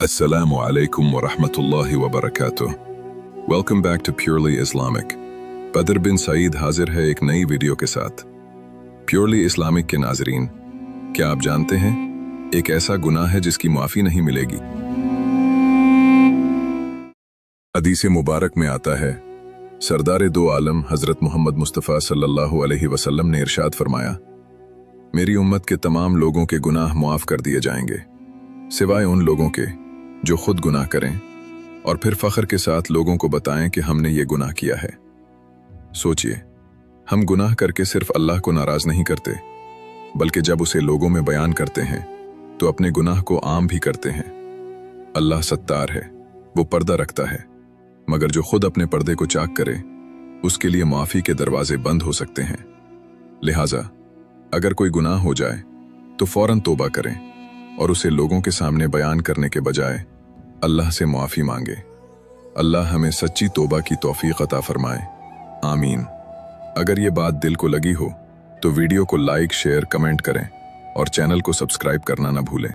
Assalamu alaikum wa rahmatullahi wa barakatuh. Welcome back to Purely Islamic. बदर बिन सईद हाजिर है एक नई वीडियो के साथ। प्योरली इस्लामिक के नाजरीन, क्या आप जानते हैं एक ऐसा गुनाह है जिसकी माफ़ी नहीं मिलेगी? हदीस मुबारक में आता है, सरदार दो आलम हज़रत मोहम्मद मुस्तफ़ा सल्लल्लाहु अलैहि वसल्लम ने इरशाद फरमाया, मेरी उम्मत के तमाम लोगों के गुनाह मुआफ़ कर दिए जाएंगे सिवाय उन लोगों के जो खुद गुनाह करें और फिर फख्र के साथ लोगों को बताएं कि हमने ये गुनाह किया है। सोचिए, हम गुनाह करके सिर्फ अल्लाह को नाराज नहीं करते, बल्कि जब उसे लोगों में बयान करते हैं तो अपने गुनाह को आम भी करते हैं। अल्लाह सत्तार है, वो पर्दा रखता है, मगर जो खुद अपने पर्दे को चाक करे उसके लिए माफ़ी के दरवाजे बंद हो सकते हैं। लिहाजा अगर कोई गुनाह हो जाए तो फौरन तौबा करें और उसे लोगों के सामने बयान करने के बजाय अल्लाह से मुआफ़ी मांगे। अल्लाह हमें सच्ची तौबा की तौफीक अता फरमाए, आमीन। अगर ये बात दिल को लगी हो तो वीडियो को लाइक, शेयर, कमेंट करें और चैनल को सब्सक्राइब करना ना भूलें।